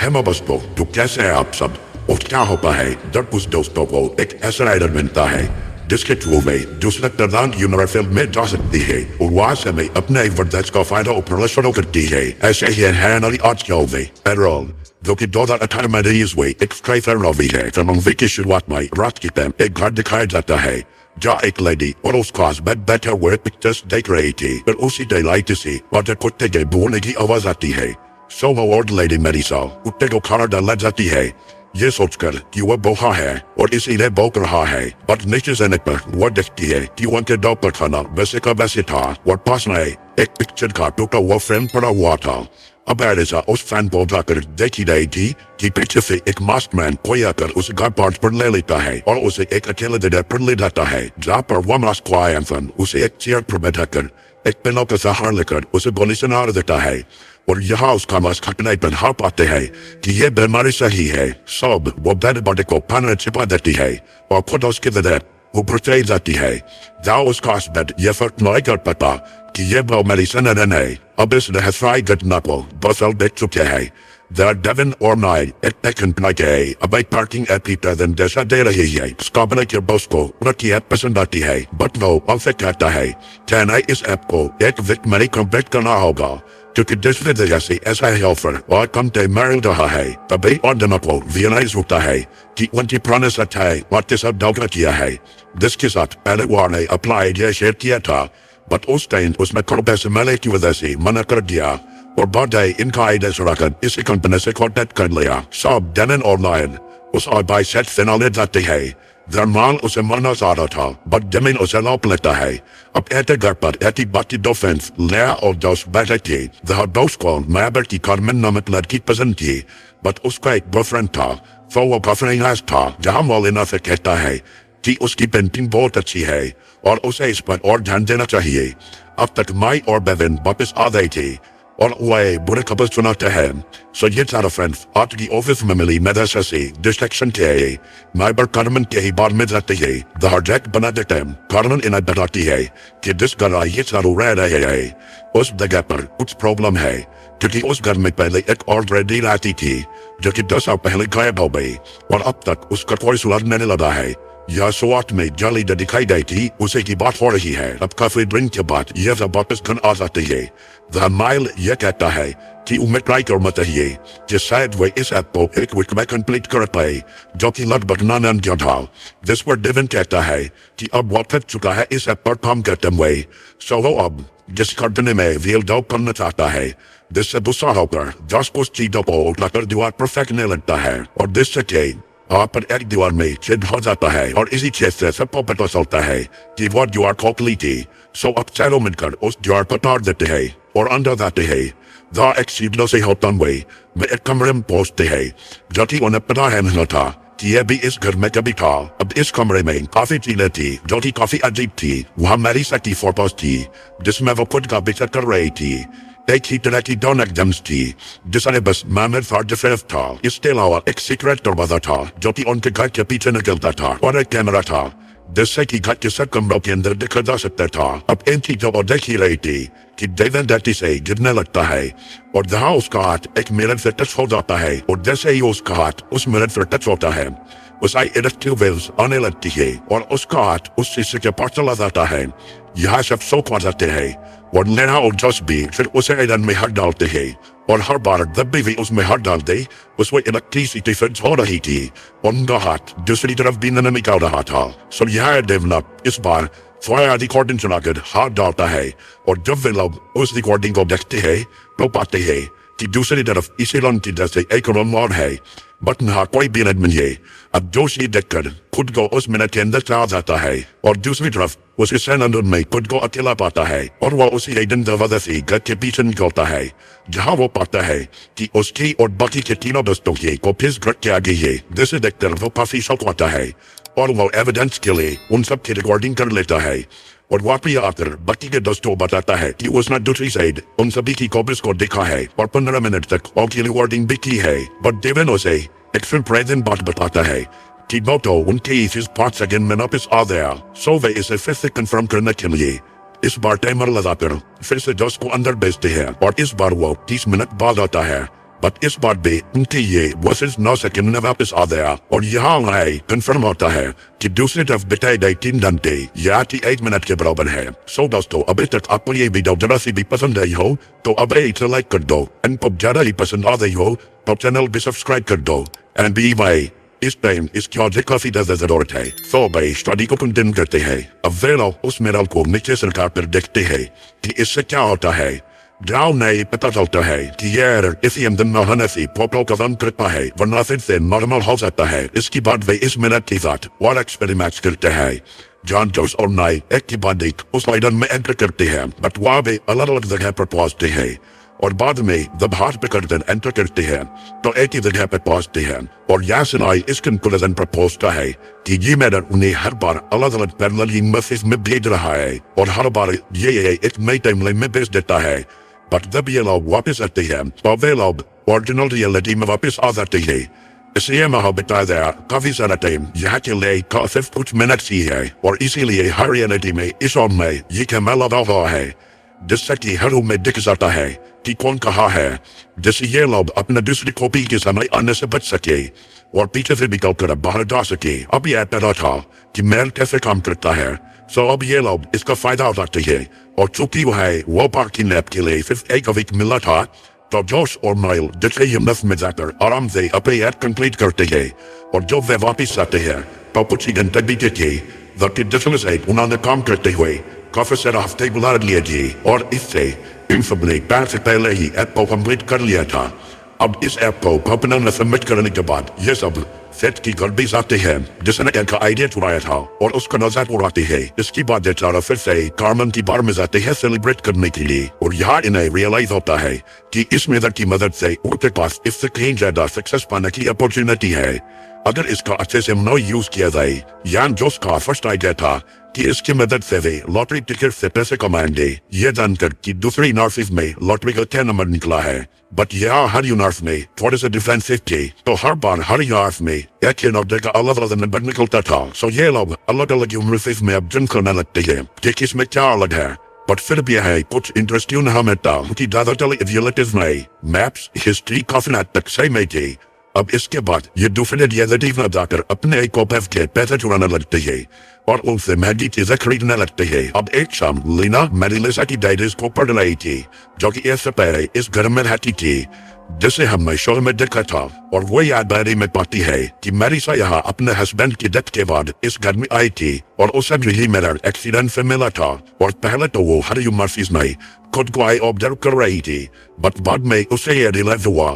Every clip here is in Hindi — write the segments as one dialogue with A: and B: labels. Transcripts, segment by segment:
A: हेमा दोस्तों, तो कैसे हैं आप सब? और क्या होता है जब कुछ दोस्तों को एक ऐसा राइडर मिलता है जिसके थ्रू में दूसरे तरह यूनिवर्सल में जा सकती है और वहां से में अपने वर्दस का फायदा उठाना शुरू करती है। ऐसे ही है हमारी आज के में पेरोल, जो कि 2018 में रिलीज हुई एक स्ट्राइकर मूवी है। फिल्म की शुरुआत में रात की टाइम एक घर दिखाया जाता है जहाँ एक लेडी और उसका हस्बैंड बैठे हुए पिक्चर्स देख रही थी। फिर उसी डेलाइट से वाटर कुत्ते के बोलने की आवाज आती है। सो वो ओल्ड लेडी मेरिसा कुत्ते को खाना डालना जाती है, ये सोचकर कि वह भूखा है और इसीलिए भौंक रहा है। बट नीचे जाने पर वह देखती है कि उनके डॉग का खाना वैसे का वैसे था और पास में एक पिक्चर का टूटा हुआ फ्रेम पड़ा हुआ था। अब एरिसा उस फैन को जाकर देखी रही थी कि पीछे से एक मास्क मैन कोई आकर उसे घर पार्ट पर ले लेता है और उसे एक अकेले जगह पर ले जाता है, जहाँ पर वह मास्क को आया उसे एक चेयर पर बैठाकर एक पिलो का सहारा लेकर उसे गोली से मार देता है। और यहाँ उसका मास्क हटने पर हार पाते हैं कि ये बीमारी सही है। सब वो डेड बॉडी को पानी में छिपा देती है और खुद उसकी वजह ऊपर चली जाती है, जहाँ उसका हस्बैंड ये फर्क नहीं कर पाता कि ये वो मेडिसिन नहीं। अब इस रहस्यमय घटना को 2 साल देख चुके हैं। जरा डेविन और नाई एक टेकन के अब एक पार्किंग ऐप की प्रेजेंट जैसा दे रही है। स्कॉबले के बॉस को उनकी ऐप पसंद आती है, बट वो उनसे कहता है क्या नहीं इस ऐप को एक वीक में कंप्लीट करना होगा, क्योंकि दूसरे जगह से ऐसा ही ऑफर और कम टाइम मिल रहा है। तभी और दोनों को रियलाइज होता है कि उनकी पुराने साथ है वाटे सब धोखा किया है, जिसके साथ पहले वो ने अपना आइडिया शेयर किया था, बट उस टाइम उसमें थोड़े पैसे मिलने की वजह से मना कर दिया और बाद में इनका आइडिया चुराकर इसी कंपनी से कॉन्टेक्ट कर लिया। सब डेविन और नाइन उस बाई सेट फिनाले जाते हैं। दरमान उसे मरना चाह रहा था, बट डेविन उसे लौट लेता है। अब ऐसे घर पर ऐसी बाकी 2 फ्रेंड्स लेया और दोस्त बैठे थे, जहाँ दोस्त को मैबर की कार्मेन नामक लड़की पसंद थी, बट उसका एक बॉयफ्रेंड था। तो वो बॉयफ्रेंड था जहाँ मोलिना से कहता है कि उसकी पेंटिंग बहुत अच्छी है और उसे इस पर और ध्यान देना चाहिए। अब तक माई और बेविन वापस आ गए थे और वह बुरे खबर सुनाते हैं। सो ये सारा फ्रेंड्स आज की ऑफिस में मिली मदरसा से डिस्ट्रैक्शन के माइबर कार्मेन के ही बार में जाते हैं। जहाँ जैक बना देते हैं। कार्मेन इन्हें बताती है कि जिस घर ये चारों रह रहे हैं उस जगह पर कुछ प्रॉब्लम है, क्योंकि उस घर में पहले एक और लेडी रहती थी जो कि 10 साल पहले गायब हो गई और अब तक उसका कोई सुराग नहीं लगा है। यह शुरुआत में जाली जो दिखाई गई थी उसे की बात हो रही है। अब काफी ड्रिंक के बाद यह सब वापस घर आ जाती है। द माइल यह कहता है कि उन्हें ट्राई करना चाहिए कि शायद वह इस ऐप को एक वीक में कंप्लीट कर पाए, जो कि लगभग नामुमकिन था। जिस पर डेविन कहता है कि अब वो थक चुका है इस ऐप पर काम करते हुए। सो वो अब जिस कंपनी में रियल जॉब करना चाहता है, जिससे गुस्सा होकर जस कुछ चीजों को उठाकर दीवार पर फेंकने लगता है और जिससे कि वहाँ पर एक दीवार में छेद हो जाता है और इसी छेद से सबको पता चलता है कि वो दीवार खोखली थी। सो अब चारों मिलकर उस दीवार पर तार देते हैं और अंदर जाते हैं, जहाँ एक सीढ़ियों से होता हुए में एक कमरे में पहुंचते हैं, जो कि उन्हें पता है नहीं था कि यह भी इस घर में कभी था। अब इस कमरे में काफी चीजें थी जो कि काफी अजीब थी। वहाँ मेरिसा की फोटोज थी जिसमें वो खुद का पिक्चर कर रही थी। एक ही तरह की दोनों एग्जाम्स थी जिसने बस मैमर फॉर था। इसके अलावा एक सीक्रेट दरवाजा था जो कि उनके घर के पीछे निकलता था और एक कैमरा था जिससे कि घर के सब कमरों के अंदर देखा जा सकता था। अब इन चीजों को देख ही रही थी कि डेविन धरती से गिरने लगता है और जहाँ उसका हाथ एक मिरर से टच हो जाता है और जैसे ही उसका हाथ उस मिरर से टच होता है उसे इलेक्ट्रिक वेव्स आने लगती है और उसका हाथ उस शीशे के पास चला जाता है। यहाँ सब शौक आ जाते हैं और लेना और जस भी फिर उसे आयरन में हाथ डालते हैं और हर बार जब भी उसमें हाथ डाल दे उसमें इलेक्ट्रिसिटी फिर हो रही थी। उनका हाथ दूसरी तरफ भी नहीं निकाल रहा था। सो यह डेवलप इस बार फायर रिकॉर्डिंग चलाकर हाथ डालता है और जब वे लोग उस रिकॉर्डिंग को देखते हैं तो पाते हैं कि दूसरी तरफ इसी रंग की जैसे एक रूम और है, बट यहाँ कोई भी नहीं है। अब जोशी देखकर खुद को उस मिनट के अंदर चला जाता है और दूसरी तरफ उसे सैनंदन में खुद को अकेला पाता है और वह उसी एडन दरवाजा से घर के पीछे निकलता है, जहाँ वो पाता है कि उसकी और बाकी के तीनों दोस्तों की कॉपीज घर के आगे है। जिसे देखकर वो काफी शौक आता है और वो एविडेंस के लिए उन सब की रिकॉर्डिंग कर लेता है और वापस आकर बाकी के दोस्तों बताता है कि उसने दूसरी साइड उन सभी की कॉपीज को देखा है और 15 मिनट तक उनकी रिकॉर्डिंग भी की है। बट डेविन उसे एक सरप्राइजिंग बात बताता है कि वो तो उनके इस 5 सेकंड में वापस आ गया। सो वे इसे फिर से कंफर्म करने के लिए इस बार टाइमर लगाकर फिर से जोश को अंदर भेजते हैं और इस बार वो 30 मिनट बाद आता है। बट इस बार भी उनके ये वर्सेस 9 सेकंड में वापस आ गया और यहाँ है कंफर्म होता है कि दूसरी तरफ बिताए गए 3 घंटे या 1 मिनट के बराबर है। सो दोस्तों, अभी तक आपको ये वीडियो जरा सी भी पसंद आई हो तो अब इसे लाइक कर दो, एंड पब ज्यादा ही पसंद आ गई हो तो चैनल भी सब्सक्राइब कर दो। एंड बी भाई इस टाइम इसकी और काफी ज्यादा जरूरत है। तो भाई स्टडी को कंटिन्यू करते हैं। अब वे लोग उस मेडल को नीचे सरकार पर देखते हैं कि इससे क्या होता है। जाओ नहीं पता चलता है कि यार इसी अंदर न होने से पोपो का रन करता है, वरना फिर से नॉर्मल हो जाता है। इसके बाद वे इस मिनट के साथ और एक्सपेरिमेंट करते हैं। जॉन जोस और नाई एक के बाद एक उस मैदान में एंटर करते हैं, बट वहाँ भी अलग अलग जगह पर पहुंचते हैं और बाद में जब हाथ पकड़कर एंटर करते हैं तो एक ही जगह पर पहुंचते हैं। और यहाँ से नाई इस कंक्लूजन पर पहुंचता है कि ये मैदान उन्हें हर बार अलग अलग पैरेलल यूनिवर्सेस में भेज रहा है और हर बार ये एक नई टाइमलाइन में भेज देता है। बट जब ये लोग वापस आते हैं तो वे लोग ओरिजिनल रियलिटी में वापस आ जाते हैं। इसलिए मैं बताया गया काफी सारा टाइम यहाँ के लिए सिर्फ कुछ मिनट ही है और इसीलिए हर रियलिटी में इस और में ये कैमरा लगा हुआ है जिससे कि हर रूम में दिख जाता है कि कौन कहाँ है, जिससे ये लोग अपने दूसरी कॉपी के समय आने से बच सके और पीछे से निकल कर बाहर जा सके। अब यह पता था कि मेल कैसे काम करता है, सो अब ये लोग इसका फायदा उठाते हैं। और चूंकि वो पार्किंग लैब के लिए सिर्फ एक वीक मिला था तो जोश और नाइल दूसरे यूनिवर्स में जाकर आराम से अपने ऐड कंप्लीट करते हैं। और जब वे वापिस आते हैं तो कुछ ही घंटे बीते थे जबकि जिसमें से उन्होंने काम करते हुए काफी सारा हफ्ते बुला लिए थे और इससे इन सब ने पैर से पहले ही ऐप को कंप्लीट कर लिया था। अब इस ऐप को कंपनी में सबमिट करने के बाद ये सब सेट की घर भी जाते हैं जिसने इनका आइडिया चुराया था और उसका नजर उड़ाते हैं। इसके बाद ये चारों फिर से कार्मेन की बार में जाते हैं सेलिब्रेट करने के लिए और यहाँ इन्हें रियलाइज होता है कि इस मेथड की मदद से उनके पास इससे कहीं ज्यादा सक्सेस पाने की अपॉर्चुनिटी है अगर इसका अच्छे से न यूज किया जाए। यान जोस का फर्स्ट आइडिया था कि इसकी मदद से वे लॉटरी टिकट से पैसे कमाएंगे, ये जानकर कि दूसरे यूनिवर्स में लॉटरी का 10 नंबर निकला है। बट यहाँ हर यूनिवर्स में थोड़े से डिफरेंसेस थे, तो हर बार हर यूनिवर्स में एक ही नंबर का अलग अलग नंबर निकलता था। सो ये लोग अलग अलग यूनिवर्स में अब जन करने लगते हैं कि किसमें क्या अलग है। बट फिर भी है कुछ इंटरेस्टिंग हमें था कि ज्यादातर रियलिटीज में मैप्स हिस्ट्री काफी हद तक सही में थे। अब इसके बाद ये दूसरे रियलिटी में जाकर अपने एक कोपेफ के पैसे चुराने लगते हैं और उनसे महंगी चीजें खरीदने लगते हैं। अब एक शाम लीना मैरिलिसा की डायरीज को पढ़ रही थी जो कि इससे पहले इस घर में रहती थी जिसे हमने शो में देखा था। और वो याद डायरी में पाती है कि मैरिसा यहाँ अपने हस्बैंड की डेथ के बाद इस घर में आई थी और उसे यही मिरर एक्सीडेंट से मिला था। और पहले तो वो हर यूनिवर्स में खुद को आई ऑब्जर्व कर रही थी, बट बाद में उसे ये रियलाइज हुआ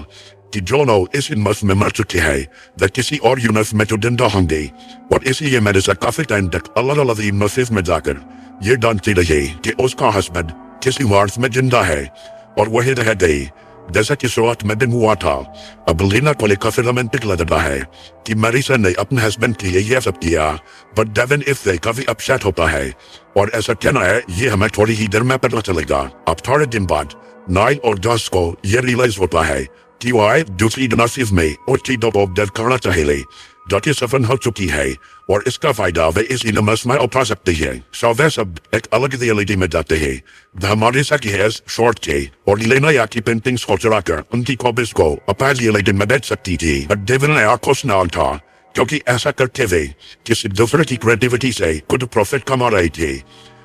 A: कि जोनो इस यूनिवर्स में मर चुके हैं वे किसी और यूनिवर्स में तो जिंदा होंगे। और इसीलिए मेरे से काफी टाइम तक अलग अलग यूनिवर्सेस में जाकर ये जानती रही कि उसका हस्बैंड किसी यूनिवर्स में जिंदा है और वही रह गई जैसा कि शुरुआत में दिन हुआ था। अब लीना को काफी रोमांटिक लग रहा है कि मैरिसा ने अपने हस्बैंड के लिए ये सब किया, बट डेविन इससे काफी अपसेट होता है और ऐसा कहना है ये हमें थोड़ी ही देर में पता चलेगा। अब थोड़े दिन बाद नाइल और जॉस को ये रियलाइज होता है कि वह दूसरी यूनिवर्सिटीज में उस चीजों को अपडेट करना चाहिए जो कि सफल हो चुकी है और इसका फायदा वे इस यूनिवर्स में उठा सकते हैं। सो वे सब एक अलग रियलिटी में जाते हैं जहाँ मारिसा की हेयर शॉर्ट थे और लेना या की पेंटिंग्स को चुराकर उनकी कॉपीज को अपने रियलिटी में बेच सकती थी। बट डेविन ने आंखों ना था क्योंकि ऐसा करके वे किसी दूसरे की क्रिएटिविटी से खुद प्रॉफिट कमा रहे थे।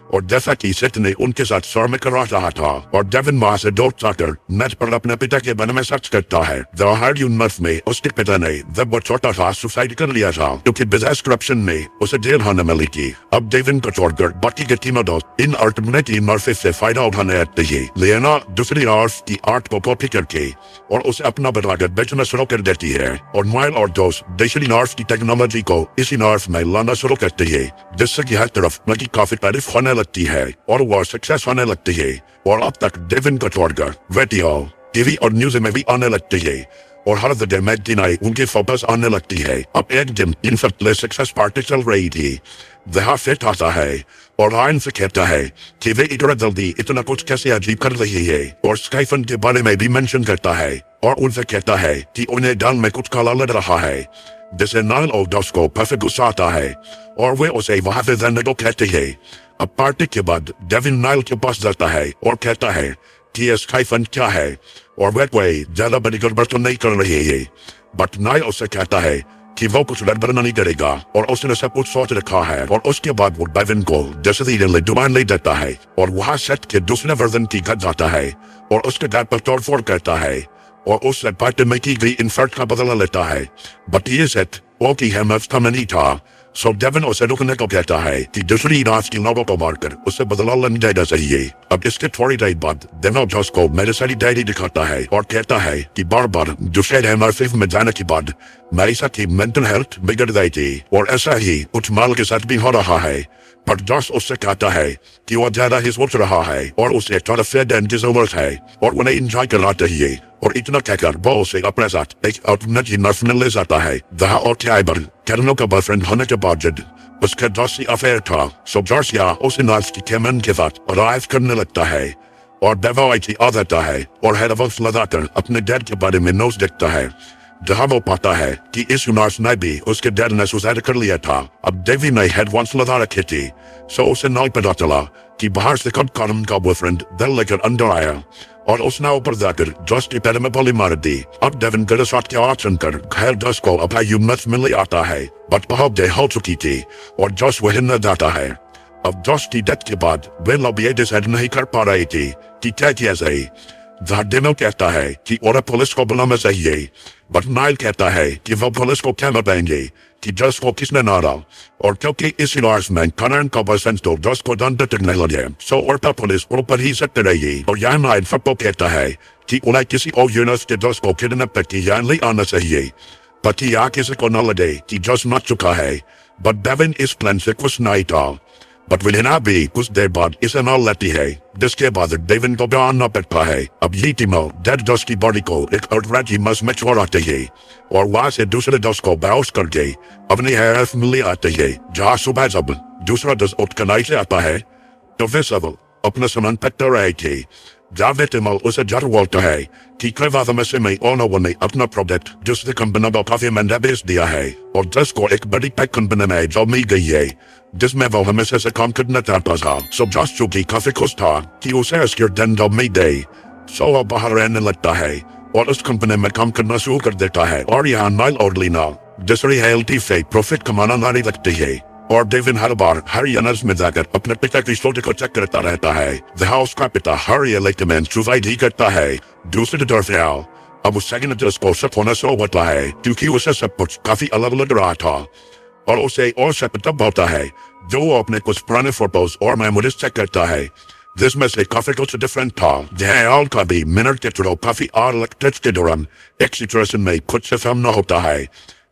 A: और जैसा कि सेट ने उनके साथ शोर में करा रहा था और डेविन वहां से दौड़ जाकर नेट पर अपने पिता के बारे में सर्च करता है। हर यूनिवर्स में उसके पिता ने जब वो छोटा था सुसाइड कर लिया था क्योंकि बिजनेस करप्शन में उसे जेल होने मिली थी। अब डेविन को छोड़कर बाकी के तीनों दोस्त इन अल्टरनेट यूनिवर्सेस से फायदा उठाने आते हैं। लेना दूसरी आर्ट्स की आर्ट को कॉपी करके और उसे अपना बनाकर बेचना शुरू कर देती है और माइल और दोस्त दूसरी यूनिवर्स की टेक्नोलॉजी को इस यूनिवर्स में लाना शुरू करते हैं जिससे कि हर तरफ उनकी काफी तारीफ होने लगती है और वो सक्सेस होने लगती है। और अब तक डेविन को छोड़कर रेडियो टीवी और न्यूज में भी आने लगती है और हर जगह में दिनाई उनके फोकस आने लगती है। अब एक दिन इन सब सक्सेस पार्टी चल रही थी जहाँ फिट आता है और आयन से कहता है कि वे इतना जल्दी इतना कुछ कैसे अजीब कर रही है और स्काइफन के बारे में भी मेंशन करता है और उनसे कहता है कि उन्हें डाल में कुछ काला लग रहा है जिसे नाइल और डॉस को काफी गुस्सा आता है और वे उसे वहां से जाने को कहते हैं। अब पार्टी के बाद डेविन नाइल के पास जाता है और कहता है कि ये स्काइफन क्या है और वह कोई ज्यादा बड़ी गड़बड़ तो नहीं कर रही है। बट नाइल उससे कहता है कि वो कुछ गड़बड़ नहीं करेगा और उसने सब कुछ सोच रखा है। और उसके बाद वो डेविन को जैसे दुकान ले देता है और वहाँ सेट के दूसरे वर्जन की घर जाता है और उसके डैड पर तोड़फोड़ करता है और उससे पार्टी में की गई इन्फर्ट का बदला लेता है। बट ये सेट वो की हेमत का नहीं था। सो डेविन उसे रुकने को कहता है कि दूसरी रात के लोगों को मारकर उससे बदला लेने जाना चाहिए। अब इसके थोड़ी देर बाद डेविन जॉस को मेरे सारी डायरी दिखाता है और कहता है कि बार बार दूसरे हेमरफिफ में जाने के बाद मेरी साथ की मेंटल हेल्थ बिगड़ गई थी और ऐसा ही कुछ माल के साथ भी हो रहा है। पर जॉस उससे कहता है कि वो ज्यादा ही सोच रहा है और उसे थोड़ा फेड एंड डिजर्वर्स है और उन्हें एंजॉय करना चाहिए। और इतना कहकर वो उसे अपने साथ एक अल्टरनेट नर्स में ले जाता है जहाँ और कैरनो का बॉयफ्रेंड होने के बावजूद उसका जॉस से अफेयर था। सो जॉस या उस नर्स की कैमन के साथ अराइव करने लगता है और डेवोइटी आ जाता है और हेडफोन्स लगाकर अपने डैड के बारे में न्यूज़ देखता है जहाँ वो पाता है कि इस नर्स ने भी उसके डैड ने सुसाइड कर लिया था। अब डेवी ने हेडफोन्स लगा रखे थे। सो उसे नहीं पता चला कि बाहर से कब कॉनम का बॉयफ्रेंड दिल लेकर अंदर आया और उसने ऊपर जाकर जॉस के पैर में गोली मार दी। अब डेविन गलत के आवाज सुनकर घर जॉस को अपना यूनिट में ले आता है बट बहुत देर हो चुकी थी और जॉस वही न जाता है। अब जॉस की डेथ के बाद वे लोग ये डिसाइड नहीं कर पा रहे थे कि क्या किया जाए। जहाँ डेविल कहता है कि और पुलिस को बुलाना चाहिए बट नाइल कहता है कि वो पुलिस को क्या बताएंगे कि जॉस को किसने मारा और क्योंकि इस इलाज में कॉनर का बॉयफ्रेंड तो जॉस को दंड देने लगे। सो और पुलिस ऊपर ही सकते रहेगी और यहाँ नाइल सबको कहता है कि उन्हें किसी और यूनिट के जॉस को किडनैप करके यहाँ ले आना चाहिए ताकि यहाँ किसी को न लगे कि जॉस मर चुका है। बट डेविन इस प्लान से खुश नहीं था। बट विलेना भी कुछ देर बाद इसे न लेती है जिसके बाद डेविन को बयान न पड़ता है। अब ये तीनों डेड जॉस की बॉडी को एक अल्टरनेट मस में छोड़ाते हैं और वहां से दूसरे जॉस को बेहोश करके अपने हेल्थ में ले आते हैं। जहाँ सुबह जब दूसरा जॉस उठकर नहीं से आता है तो वे सब अपना सामान पैक कर रहे थे। जहाँ तिमल उसे जड़ बोलता है कि कई बार में से मैं ओनर ने अपना प्रोडक्ट दूसरे कंपनी को काफी महंगा बेच दिया है और जॉस को एक बड़ी पैक कंपनी में जॉब मिल गई है जिसमें वो हमेशा से काम करना चाहता था। सो जॉस चूंकि काफी खुश था कि उसे उसके दिन जॉब मिल गई। सो वो बाहर रहने लगता है और उस कंपनी में काम करना शुरू कर देता है और यहाँ नाइल और लीना दूसरी हेल्थी से प्रॉफिट कमाना नहीं लगती है और डेविन हर बार हरियाणा में जाकर अपने पिता की स्टोरी को चेक करता रहता है जहाँ उसका पिता हरियाणा सुसाइड ही करता है। दूसरी तरफ अब उस सेकंड जॉस को शक होना शुरू होता है क्योंकि उसे सब कुछ काफी अलग लग रहा था और उसे और शक तब होता है जो वो अपने कुछ पुराने फोटोज और मेमोरीज चेक करता है जिसमें से काफी कुछ डिफरेंट था। जहाँ का भी मिनट के थ्रू काफी अलग के दौरान एक सिचुएशन में खुद से सामना होता है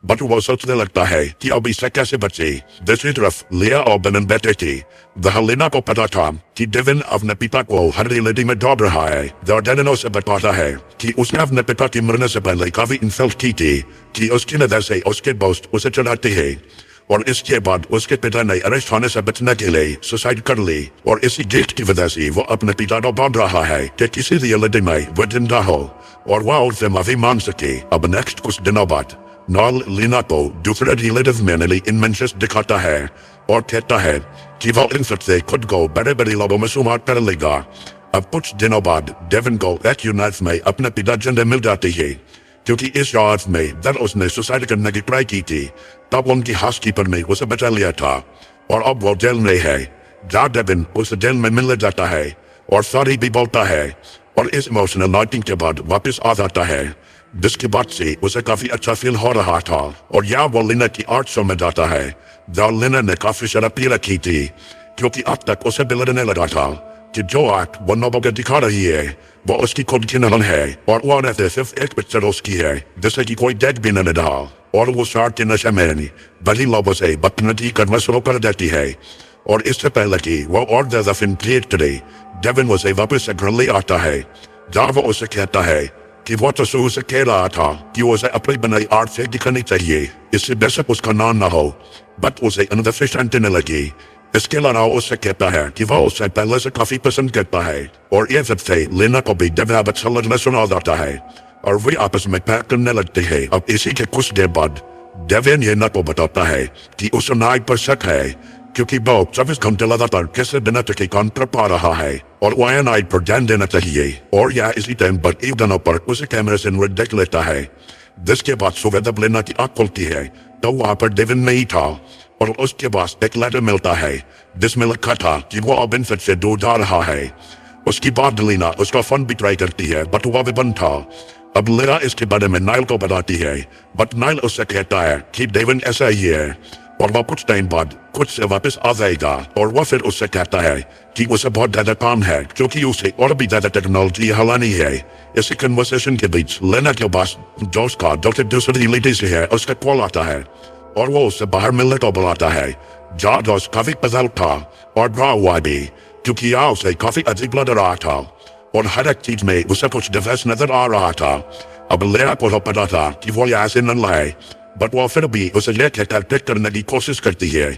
A: बट वो सोचने लगता है कि अब इससे कैसे बचे। दूसरी तरफ लिया और बेन बैठे थे जहाँ लीना को पता था कि डेविन अपने पिता को हर रिलेटिव में डॉब रहा है। डेविन से बताता है कि उसने अपने पिता की मरने से पहले काफी इंसल्ट की थी कि उसकी नजर से उसके दोस्त उसे चढ़ाते हैं और इसके बाद उसके पिता ने अरेस्ट होने से बचने के लिए सुसाइड कर ली और इसी गिल्ट की वजह से वो अपने पिता को बांध रहा है कि किसी रियलिटी में वो जिंदा हो और वह उससे माफी मांग सके। अब नेक्स्ट कुछ दिनों बाद नॉल लीना को दूसरे रिलेटिव में इनमेंशस दिखाता है और कहता है कि वो इन सबसे खुद को बड़े बड़े लोगों में शुमार कर लेगा। अब कुछ दिनों बाद डेविन को एक यूनिट में अपने पिता जिंदे मिल जाती है क्योंकि इस रात में जब उसने सुसाइड करने की ट्राई की थी तब उनकी हाउसकीपर ने उसे बचा लिया था और अब वो जेल में है। जहाँ डेविन उसे जेल में मिलने जाता है और सॉरी भी बोलता है और इस इमोशनल नाइटिंग के बाद वापस आ जाता है जिसके बाद से उसे काफी अच्छा फील हो रहा था। और यहाँ वो लीना की आर्ट शो में जाता है जहाँ लीना ने काफी शराब पी रखी थी क्योंकि अब तक उसे बिलड़ने लगा था कि जो आर्ट वो नोबो को दिखा रही है वो उसकी खुद की नकल है और वो ने सिर्फ एक पिक्चर उसकी है जिससे कि कोई डेड भी नहीं रहा और वो शार्ट के नशे में बड़ी लोगों से बदतमीजी करना शुरू कर देती है। और इससे पहले कि वो और ज्यादा फिल्म क्रिएट करे डेविन उसे वापस से घर ले आता है जहाँ वो उसे कहता है कि वो तो शुरू से कह रहा था कि उसे अपनी बनाई आर्ट से दिखानी चाहिए इससे बेशक उसका नाम ना हो बट उसे अंदर से शांति न लगी। इसके अलावा उससे कहता है कि वो उसे पहले से काफी पसंद करता है और ये सबसे लीना को भी डेविन अच्छा लगना सुना जाता है और वे आपस में प्यार करने लगते हैं। अब इसी के कुछ देर बाद डेविन ये ना को बताता है कि उसे नाइट पर शक है क्योंकि वो 24 घंटे लगातार कैसे बिना टके काम कर पा रहा है और वायनाइड पर ध्यान देना चाहिए। और यह इसी टाइम पर एक दिनों पर उसे कैमरे से देख लेता है, जिसके बाद सुबह जब लेना की आंख खुलती है तो वहां पर डेविन नहीं था और उसके पास एक लेटर मिलता है जिसमें लिखा था कि वो अब इनफेक्ट से दूर जा रहा है। उसकी बात लीना उसका फोन भी ट्राई करती है बट वह भी बंद था। अब लीना इसके बारे में नाइल को बताती है बट नाइल उससे कहता है कि डेविन ऐसा ही है और वह कुछ टाइम बाद खुद से वापस आ जाएगा। और वह फिर उससे कहता है कि उसे बहुत ज्यादा काम है क्योंकि उसे और भी ज्यादा टेक्नोलॉजी हलानी है। इसी कन्वर्सेशन के बीच लीना के पास जोश का जो कि दूसरी लेडी से है उसका कॉल आता है और वो उससे बाहर मिलने को बुलाता है। जहाँ जोश काफी पजल था और डरा हुआ भी क्योंकि यहाँ उसे काफी अजीब लग रहा था और हर एक चीज में उसे कुछ डिफरेंस नजर आ रहा था। अब लीना को पता था कि वो यहाँ से न लाए बट वो फिर भी उसे यह कहकर टेक करने की कोशिश करती है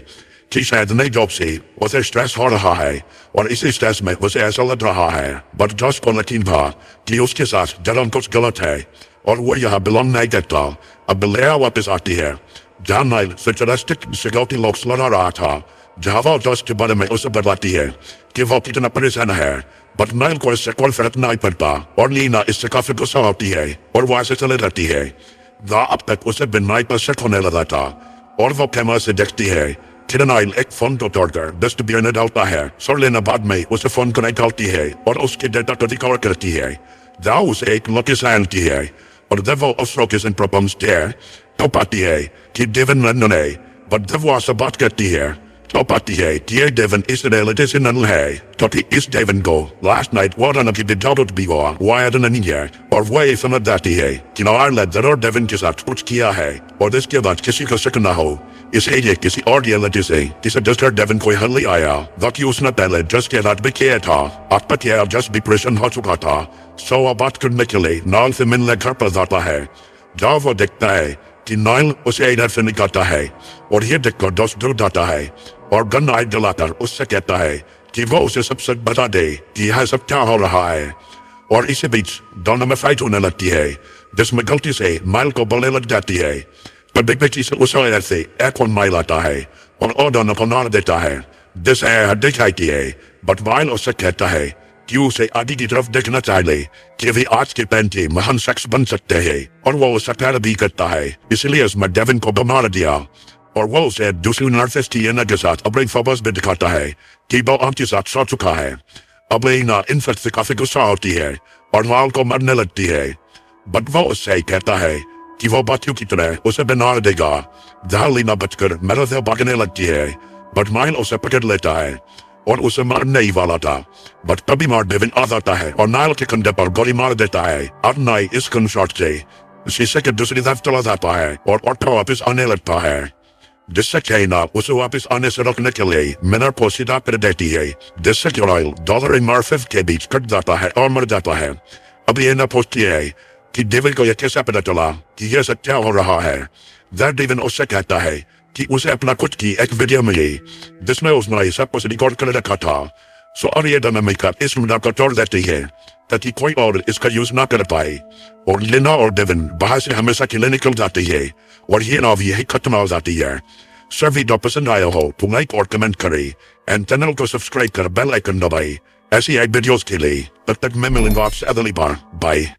A: कि शायद नई जॉब से उसे स्ट्रेस हो रहा है और इसी स्ट्रेस में उसे ऐसा लग रहा है। बट जोश को यकीन था कि उसके साथ जलन कुछ गलत है और वो यहाँ बिलोंग नहीं करता। अब लीना वापस आती है जहाँ नाइल फिचरिस्टिक सिक्योरिटी लॉक्स लगा रहा था, जहाँ वो जोश के बारे में उसे बताती है कि वो कितना परेशान है। बट नाइल को इससे कोई फर्क नहीं पड़ता और लीना इससे काफी गुस्सा होती है और वो ऐसे चले जाती है। अब तक उसे बिन नाइल पर शक होने लगा था और वो कैमरा से देखती है कि नाइल एक फोन को तोड़कर डस्टबिन में डालता है। सर लेना बाद में उसे फोन को निकालती है और उसके डेटा को रिकवर करती है जहाँ उसे एक लोकेशन की है और जब वो उस लोकेशन पर पहुंचती है तो पाती है कि डेविन लंदन है। बट जब वो से बात करती है तो पाती है कि ये डेविन इस रियलिटी से नल है क्योंकि इस डेविन को लास्ट नाइट वार्डन की जरूरत भी हुआ वायद नहीं है और वो ये समझ जाती है कि नाइल जरूर डेविन के साथ कुछ किया है और इसके बाद किसी को शक न हो इसलिए किसी और रियलिटी से जिसे जस्ट डेविन कोई हल नहीं आया ताकि उसने पहले जस्ट के रात भी किया था। आपका क्या जस्ट डिप्रेशन हो चुका था। सो वो बात करने के लिए नाइल से मिलने घर पर जाता है जहाँ वो देखता है कि नाइल उसे इधर से निकालता है और ये देखकर दोस्त दूर जाता है और गन नाइल जलाकर उससे कहता है कि वो उसे सब सच बता दे कि यह सब क्या हो रहा है। और इसी बीच दोनों में फाइट होने लगती है जिसमें गलती से नाइल को बोलने लग जाती है। पर बेटी से उस वजह से एक और नाइल आता है और दोनों को मार देता है जिसे दिखाई है। बट नाइल उससे कहता है कि उसे आगे की तरफ देखना चाहिए कि वे आज के पैंटे महान शख्स बन सकते हैं और वो उससे प्यार भी करता है। इसलिए उसने डेविन को मार दिया और वो उसे दूसरी नर्सेस की के साथ अपनी फबस भी दिखाता है कि वो आपके साथ सो चुका है। अब लीना इनफेक्ट से काफी गुस्सा होती है और नाइल को मारने लगती है बट वो उससे कहता है कि वो बातियों की तरह उसे बना देगा। जहाँ लीना बचकर मेरे से भागने लगती है बट नाइल उसे पकड़ लेता है और उसे मारने ही वाला था बट तभी मार डेविन आ जाता है और नाइल के कंधे पर गोली मार देता है। अब नाइल इस गन शॉट से शीशे के दूसरी तरफ चला जाता है और ऑटो वापस आने लगता है जिससे चाइना उसे वापस आने से रोकने के लिए मिनर को सीधा कर देती है जिससे कि नाइल डॉलर और मर्फिव के बीच कट जाता है और मर जाता है। अब ये न पूछती है कि डेविन को यह कैसे पता चला कि यह सच्चा हो रहा है। जब डेविन उससे कहता है कि उसे अपना खुद की एक वीडियो मिली जिसमें उसने सब कुछ रिकॉर्ड कर रखा था। सो और ये दम मेकअप इस मुद्दा को तोड़ देती है ताकि कोई और इसका यूज ना कर पाए और लीना और डेविन बाहर से हमेशा के लिए निकल जाती है और ये नाव यही खत्म हो जाती है। सर वीडियो पसंद आया हो तो लाइक और कमेंट करें एंड चैनल को सब्सक्राइब कर बेल आइकन दबाएं ऐसी वीडियोस के लिए। तब तक मैं मिलूंगा आपसे अगली बार। बाय।